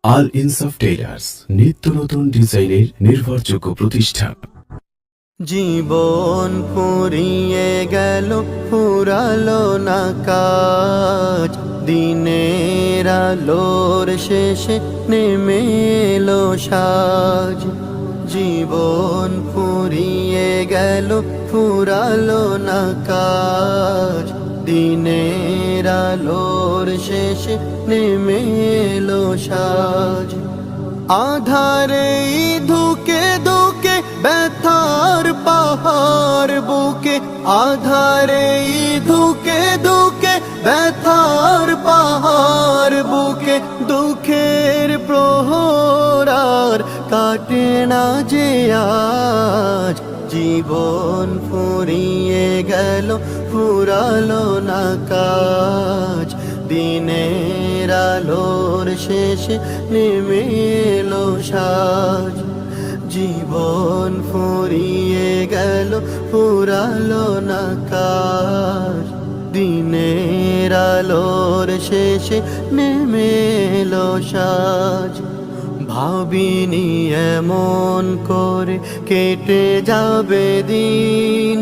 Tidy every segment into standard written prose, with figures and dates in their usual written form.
আল ইনসাফ টেইলার্স, নিত্য নতুন ডিজাইনের নির্ভরযোগ্য প্রতিষ্ঠান। জীবন ফুরিয়ে গেল, ফুরালো না কাজ, দিনের আলোর শেষে নেমে এলো সাজ। জীবন ফুরিয়ে গেল, ফুরালো না কাজ, দিনের আলোর শেষে নেমে এলো সাজ। আধারে ধুকে ধুকে ব্যথার পাহাড় বুকে, আধারে ধুকে ধুকে ব্যথার পাহাড় বুকে, দুঃখের প্রহরার কাটে না যে আজ। জীবন ফুরিয়ে গেল, ফুরালো না কাজ, দিনের আলোর শেষে নেমে এলো সাজ। জীবন ফুরিয়ে গেল, ফুরালো না কাজ, দিনের আলোর শেষে নেমে এলো সাজ। ভাবিনি এমন করে কেটে যাবে দিন,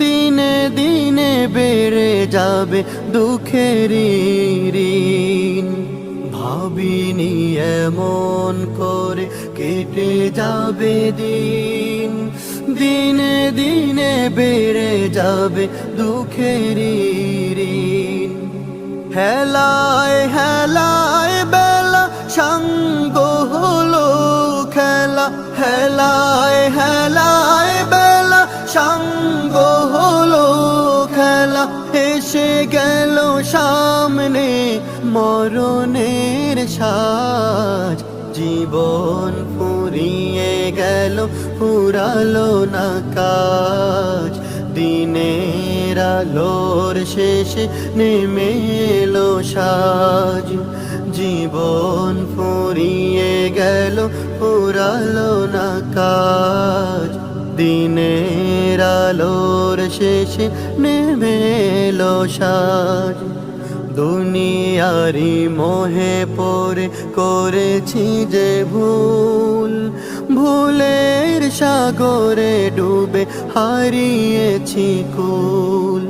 দিনে দিনে বেড়ে যাবে দুঃখের ঋণ। ভাবিনি এমন করে কেটে যাবে দিন, দিনে দিনে বেড়ে যাবে দুঃখের ঋণ। হেলায় হেলায় বেলা সঙ্গ হলো খেলা, হেলায় হেলায় বেলা সঙ্গ হলো খেলা। এসে গেল সামনে মরণের সাজ। জীবন ফুরিয়ে গেল, ফুরালো না কাজ, দিনের আলোর শেষে নেমে এলো সাজ। জীবন ফুরিয়ে গেল, ফুরালো না কাজ, দিনের আলোর শেষে নেমে এলো সাজ। দুনিয়ারি মোহে পড়ে করেছি যে ভুল, ভুলের সাগরে ডুবে হারিয়েছি কুল।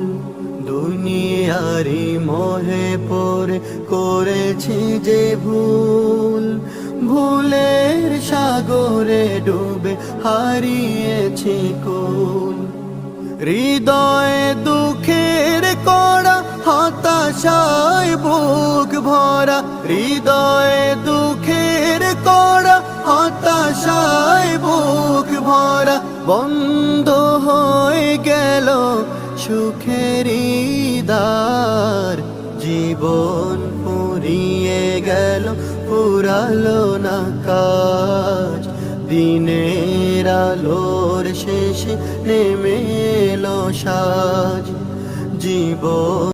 দুনিয়ারি মোহে পড়ে করেছি যে ভুল, ভুলের সাগরে ডুবে হারিয়েছি কুল। হৃদয়ে দুঃখের কড়া, হতাশায় বুক ভরা, হৃদয়ে দুঃখের কড়া, হতাশায় বুক ভরা। বন্ধ হয়ে গেল সুখের দ্বার। জীবন ফুরিয়ে গেল, ফুরালো না কাজ, দিনের আলোর শেষে নেমে এলো সাজ। জীবন